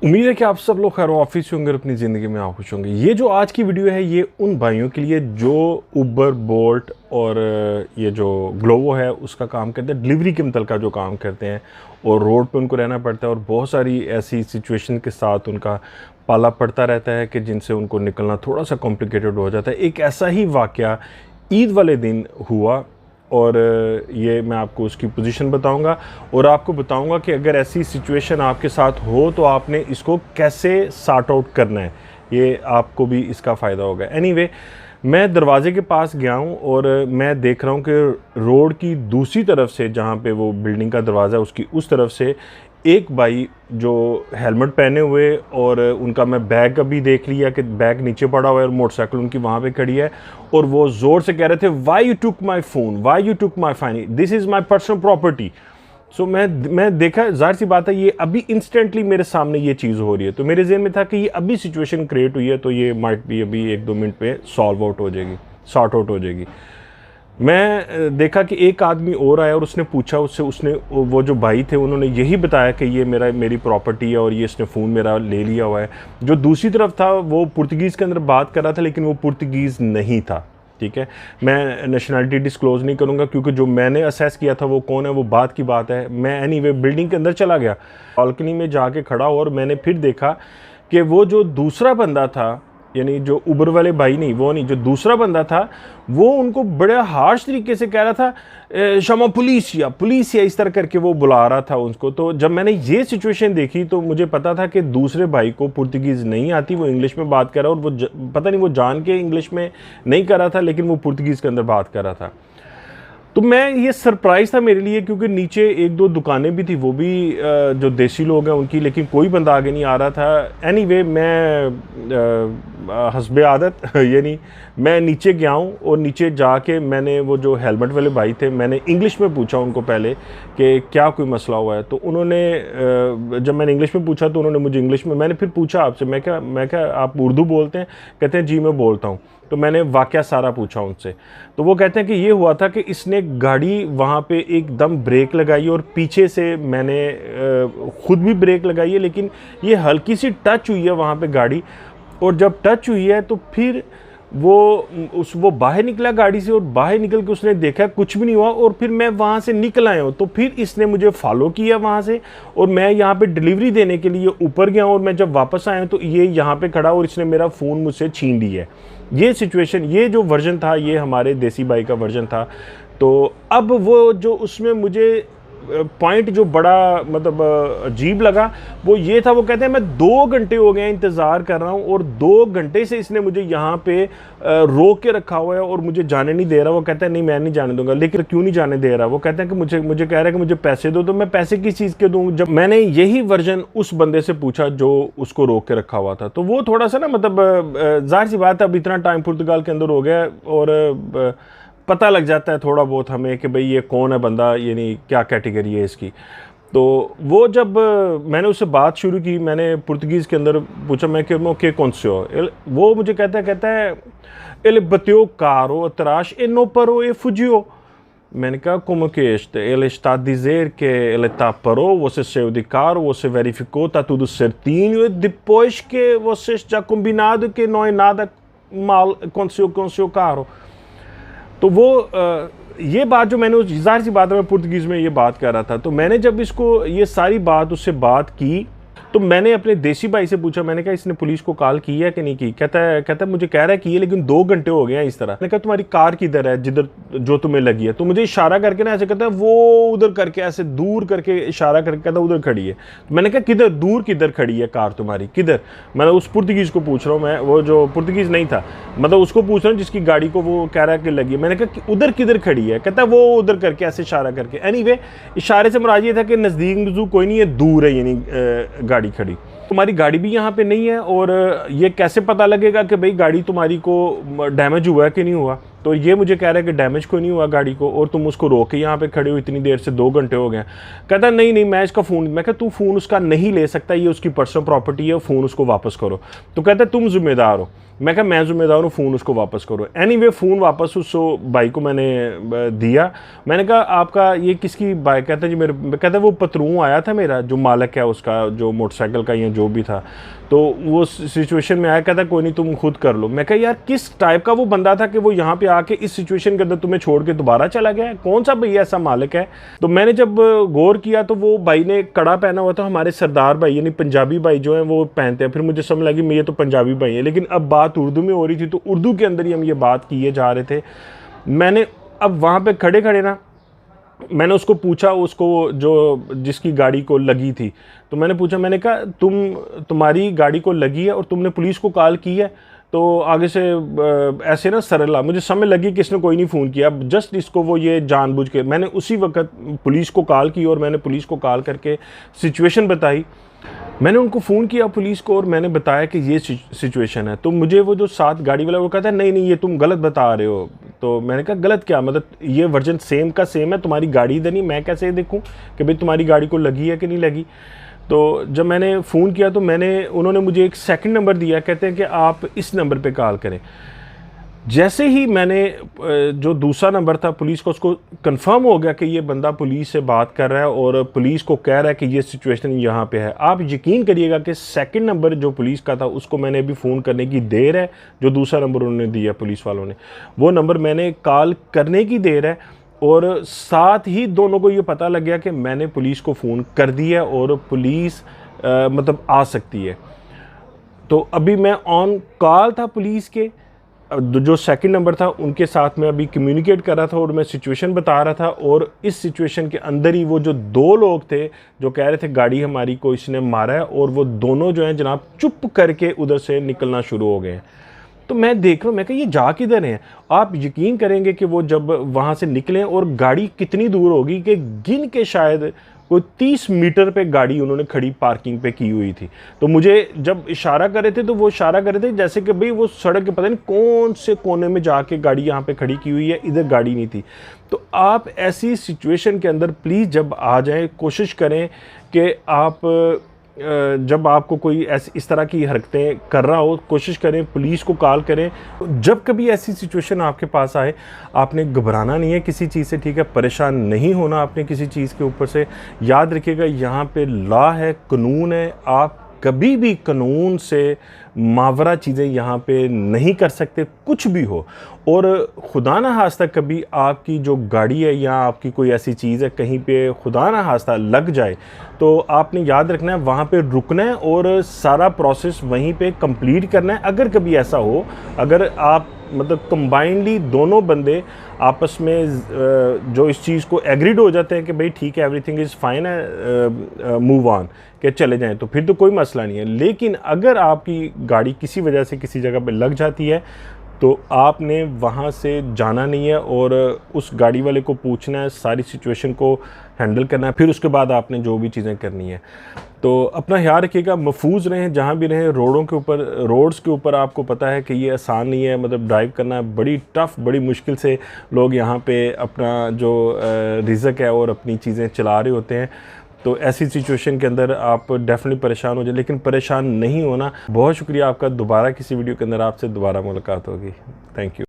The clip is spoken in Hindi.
उम्मीद है कि आप सब लोग खैर ऑफिस होंगे और अपनी ज़िंदगी में आप खुश होंगे। ये जो आज की वीडियो है ये उन भाइयों के लिए जो उबर, बोल्ट और ये जो ग्लोवो है उसका काम करते हैं, डिलीवरी के मतलब का जो काम करते हैं और रोड पे उनको रहना पड़ता है और बहुत सारी ऐसी सिचुएशन के साथ उनका पाला पड़ता रहता है कि जिनसे उनको निकलना थोड़ा सा कॉम्प्लिकेटेड हो जाता है। एक ऐसा ही वाक़या ईद वाले दिन हुआ और ये मैं आपको उसकी पोजीशन बताऊंगा और आपको बताऊंगा कि अगर ऐसी सिचुएशन आपके साथ हो तो आपने इसको कैसे सॉर्ट आउट करना है। ये आपको भी इसका फ़ायदा होगा। एनीवे, मैं दरवाज़े के पास गया हूँ और मैं देख रहा हूँ कि रोड की दूसरी तरफ से, जहाँ पे वो बिल्डिंग का दरवाज़ा है उसकी उस तरफ से एक भाई जो हेलमेट पहने हुए, और उनका मैं बैग अभी देख लिया कि बैग नीचे पड़ा हुआ है और मोटरसाइकिल उनकी वहाँ पे खड़ी है और वो ज़ोर से कह रहे थे why you took my phone, why you took my fine, this is my personal property. So मैं देखा, ज़ाहिर सी बात है ये अभी इंस्टेंटली मेरे सामने ये चीज़ हो रही है, तो मेरे जहन में था कि ये अभी सिचुएशन क्रिएट हुई है तो ये माइट भी अभी 1-2 मिनट पे सॉल्व आउट हो जाएगी, सॉर्ट आउट हो जाएगी। मैं देखा कि एक आदमी और आया और उसने पूछा उससे, उसने वो जो भाई थे उन्होंने यही बताया कि ये मेरी प्रॉपर्टी है और ये इसने फ़ोन मेरा ले लिया हुआ है। जो दूसरी तरफ था वो पुर्तगीज़ के अंदर बात कर रहा था, लेकिन वो पुर्तगीज़ नहीं था। ठीक है, मैं नेशनलिटी डिस्क्लोज़ नहीं करूँगा क्योंकि जो मैंने असेस किया था वो कौन है वो बात की बात है। मैं एनीवे बिल्डिंग के अंदर चला गया, बालकनी में जाके खड़ा हुआ और मैंने फिर देखा कि वो जो दूसरा बंदा था, यानी जो उबर वाले भाई नहीं, वो नहीं, जो दूसरा बंदा था वो उनको बड़े हार्श तरीके से कह रहा था शमा पुलिसिया पुलिसिया, इस तरह करके वो बुला रहा था उसको। तो जब मैंने ये सिचुएशन देखी तो मुझे पता था कि दूसरे भाई को पुर्तगीज़ नहीं आती, वो इंग्लिश में बात कर रहा और वो पता नहीं वो जान के इंग्लिश में नहीं कर रहा था, लेकिन वो पुर्तगीज़ के अंदर बात कर रहा था। तो मैं, ये सरप्राइज़ था मेरे लिए क्योंकि नीचे 1-2 दुकानें भी थी, वो भी जो देसी लोग हैं उनकी, लेकिन कोई बंदा आगे नहीं आ रहा था। एनीवे, मैं हस्बे आदत यानी मैं नीचे गया हूँ और नीचे जाके मैंने वो जो हेलमेट वाले भाई थे, मैंने इंग्लिश में पूछा उनको पहले कि क्या कोई मसला हुआ है। तो उन्होंने जब मैंने इंग्लिश में पूछा तो उन्होंने मुझे इंग्लिश में, मैंने फिर पूछा आपसे, मैं क्या आप उर्दू बोलते हैं? कहते हैं जी मैं बोलता हूँ। तो मैंने वाक़या सारा पूछा उनसे, तो वो कहते हैं कि ये हुआ था कि इसने गाड़ी वहाँ पे एकदम ब्रेक लगाई और पीछे से मैंने ख़ुद भी ब्रेक लगाई है, लेकिन ये हल्की सी टच हुई है वहाँ पे गाड़ी, और जब टच हुई है तो फिर वो बाहर निकला गाड़ी से और बाहर निकल के उसने देखा कुछ भी नहीं हुआ, और फिर मैं वहाँ से निकल आया हूँ। तो फिर इसने मुझे फॉलो किया वहाँ से और मैं यहाँ पे डिलीवरी देने के लिए ऊपर गया और मैं जब वापस आया तो ये यहाँ पे खड़ा और इसने मेरा फ़ोन मुझसे छीन लिया है। ये सिचुएशन, ये जो वर्जन था ये हमारे देसी भाई का वर्जन था। तो अब वो जो उसमें मुझे पॉइंट जो बड़ा मतलब अजीब लगा वो ये था, वो कहते हैं मैं 2 घंटे हो गए इंतज़ार कर रहा हूँ और 2 घंटे से इसने मुझे यहाँ पे रोक के रखा हुआ है और मुझे जाने नहीं दे रहा। वो कहता है नहीं मैं नहीं जाने दूंगा। लेकिन क्यों नहीं जाने दे रहा? वो कहते हैं कि मुझे कह रहा है कि मुझे पैसे दो। तो मैं पैसे किस चीज़ के दूँ? जब मैंने यही वर्जन उस बंदे से पूछा जो उसको रोक के रखा हुआ था, तो वो थोड़ा सा ना, मतलब ज़ाहिर सी बात है अब इतना टाइम पुर्तगाल के अंदर हो गया और पता लग जाता है थोड़ा बहुत हमें कि भाई ये कौन है बंदा, यानी क्या कैटेगरी है इसकी। तो वो जब मैंने उससे बात शुरू की, मैंने पुर्तगीज़ के अंदर पूछा मैं कि ओके कौन से हो, वो मुझे कहता है एले बत्यो कारो atrás e não parou e fugiu। मैंने कहा como que este? Ele está a dizer que ele tá parou, você saiu de carro, você verificou, tá tudo certinho, e depois que vocês já combinado que não é nada mal aconteceu com o seu carro। तो वो ये बात जो मैंने, ज़ाहिर सी बात है मैं पुर्तगीज़ में ये बात कर रहा था, तो मैंने जब इसको ये सारी बात उससे बात की तो मैंने अपने देसी भाई से पूछा, मैंने कहा इसने पुलिस को कॉल की है कि नहीं की? कहता है मुझे कह रहा है कि ये, लेकिन 2 घंटे हो गए हैं इस तरह। मैंने कहा तुम्हारी कार किधर है जिधर जो तुम्हें लगी है? तो मुझे इशारा करके ना ऐसे कहता है वो उधर करके, ऐसे दूर करके इशारा करके कहता उधर खड़ी है। तो मैंने कहा किधर, दूर किधर खड़ी है कार तुम्हारी, किधर? मैंने उस पुर्तगीज़ को पूछ रहा हूँ, मैं वो जो पुर्तगीज़ नहीं था, मतलब उसको पूछ रहा हूँ जिसकी गाड़ी को वो कह रहा है कि लगी है। मैंने कहा उधर किधर खड़ी है? कहता है वो उधर करके, ऐसे इशारा करके। एनीवे, इशारे से मुराद ये था कि नज़दीक कोई नहीं है, दूर है यानी गाड़ी खड़ी। तुम्हारी गाड़ी भी यहाँ पे नहीं है और ये कैसे पता लगेगा कि भाई गाड़ी तुम्हारी को डैमेज हुआ है कि नहीं हुआ? तो ये मुझे कह रहा है कि डैमेज कोई नहीं हुआ गाड़ी को और तुम उसको रोक के यहाँ पे खड़े हो इतनी देर से, 2 घंटे हो गए। कहता नहीं मैं इसका फ़ोन, मैं कहा तू फ़ोन उसका नहीं ले सकता, ये उसकी पर्सनल प्रॉपर्टी है, फ़ोन उसको वापस करो। तो कहता तुम जिम्मेदार हो। मैं कहा मैं जिम्मेदार हूँ, फ़ोन उसको वापस करो। एनीवे फ़ोन वापस उस भाई को मैंने दिया। मैंने कहा आपका ये किसकी बाइक? कहता जी मेरे, कहता वो पतरू आया था मेरा, जो मालिक है उसका, जो मोटरसाइकिल का या जो भी था, तो वो सिचुएशन में आया, कहता कोई नहीं तुम खुद कर लो। मैं कहा यार किस टाइप का वो बंदा था कि वो यहाँ पे आके इस सिचुएशन के अंदर तुम्हें छोड़ के दोबारा चला गया? कौन सा भैया ऐसा मालिक है? तो मैंने जब गौर किया तो वो भाई ने कड़ा पहना हुआ था, हमारे सरदार भाई यानी पंजाबी भाई जो है वो पहनते हैं। फिर मुझे समझ लगी मैं ये तो पंजाबी भाई है, लेकिन अब बात उर्दू में हो रही थी तो उर्दू के अंदर ही हम ये बात किए जा रहे थे। मैंने अब वहाँ पर खड़े खड़े ना मैंने उसको पूछा, उसको जो जिसकी गाड़ी को लगी थी, तो मैंने पूछा, मैंने कहा तुम्हारी गाड़ी को लगी है और तुमने पुलिस को कॉल की है? तो आगे से ऐसे ना सरला, मुझे समझ लगी कि इसने कोई नहीं फ़ोन किया, जस्ट इसको वो ये जानबूझ के। मैंने उसी वक्त पुलिस को कॉल की और मैंने पुलिस को कॉल करके सिचुएशन बताई। मैंने उनको फ़ोन किया पुलिस को और मैंने बताया कि ये सिचुएशन है। तो मुझे वो जो साथ गाड़ी वाला वो कहता है नहीं ये तुम गलत बता रहे हो। तो मैंने कहा गलत क्या, मतलब ये वर्जन सेम का सेम है, तुम्हारी गाड़ी इधर नहीं, मैं कैसे देखूं कि भाई तुम्हारी गाड़ी को लगी है कि नहीं लगी? तो जब मैंने फ़ोन किया तो उन्होंने मुझे एक सेकंड नंबर दिया, कहते हैं कि आप इस नंबर पे कॉल करें। जैसे ही मैंने जो दूसरा नंबर था पुलिस का, उसको कंफर्म हो गया कि ये बंदा पुलिस से बात कर रहा है और पुलिस को कह रहा है कि ये सिचुएशन यहाँ पे है। आप यकीन करिएगा कि सेकंड नंबर जो पुलिस का था उसको मैंने अभी फ़ोन करने की देर है, जो दूसरा नंबर उन्होंने दिया पुलिस वालों ने, वो नंबर मैंने कॉल करने की देर है, और साथ ही दोनों को ये पता लग गया कि मैंने पुलिस को फ़ोन कर दिया और पुलिस मतलब आ सकती है। तो अभी मैं ऑन कॉल था पुलिस के, जो सेकंड नंबर था उनके साथ में अभी कम्युनिकेट कर रहा था और मैं सिचुएशन बता रहा था। और इस सिचुएशन के अंदर ही वो जो दो लोग थे जो कह रहे थे गाड़ी हमारी को इसने मारा है, और वो दोनों जो हैं जनाब चुप करके उधर से निकलना शुरू हो गए हैं। तो मैं देख रहा हूँ, मैं कहा ये जा किधर हैं? आप यकीन करेंगे कि वो जब वहाँ से निकले और गाड़ी कितनी दूर होगी कि गिन के शायद कोई 30 मीटर पे गाड़ी उन्होंने खड़ी पार्किंग पे की हुई थी। तो मुझे जब इशारा कर रहे थे तो वो इशारा कर रहे थे जैसे कि भाई वो सड़क के पता नहीं कौन से कोने में जाके गाड़ी यहाँ पे खड़ी की हुई है, इधर गाड़ी नहीं थी। तो आप ऐसी सिचुएशन के अंदर प्लीज़ जब आ जाएं, कोशिश करें कि आप जब आपको कोई ऐसी इस तरह की हरकतें कर रहा हो, कोशिश करें पुलिस को कॉल करें। जब कभी ऐसी सिचुएशन आपके पास आए, आपने घबराना नहीं है किसी चीज़ से, ठीक है? परेशान नहीं होना आपने किसी चीज़ के ऊपर से। याद रखिएगा यहाँ पे लॉ है, कानून है, आप कभी भी कानून से मावरा चीज़ें यहाँ पे नहीं कर सकते, कुछ भी हो। और खुदा ना खास्ता कभी आपकी जो गाड़ी है या आपकी कोई ऐसी चीज़ है कहीं पे खुदा ना खास्ता लग जाए, तो आपने याद रखना है वहाँ पे रुकना है और सारा प्रोसेस वहीं पे कंप्लीट करना है। अगर कभी ऐसा हो, अगर आप मतलब कंबाइंडली दोनों बंदे आपस में जो इस चीज़ को एग्रीड हो जाते हैं कि भाई ठीक है एवरीथिंग इज़ फाइन है, मूव ऑन के चले जाएं, तो फिर तो कोई मसला नहीं है। लेकिन अगर आपकी गाड़ी किसी वजह से किसी जगह पे लग जाती है तो आपने वहाँ से जाना नहीं है और उस गाड़ी वाले को पूछना है, सारी सिचुएशन को हैंडल करना है, फिर उसके बाद आपने जो भी चीज़ें करनी है। तो अपना ख्याल रखिएगा, महफूज रहें जहाँ भी रहें। रोड्स के ऊपर आपको पता है कि ये आसान नहीं है, मतलब ड्राइव करना बड़ी टफ़, बड़ी मुश्किल से लोग यहाँ पे अपना जो रिज़्क है और अपनी चीज़ें चला रहे होते हैं। तो ऐसी सिचुएशन के अंदर आप डेफिनेटली परेशान हो जाए, लेकिन परेशान नहीं होना। बहुत शुक्रिया आपका। दोबारा किसी वीडियो के अंदर आपसे दोबारा मुलाकात होगी। Thank you.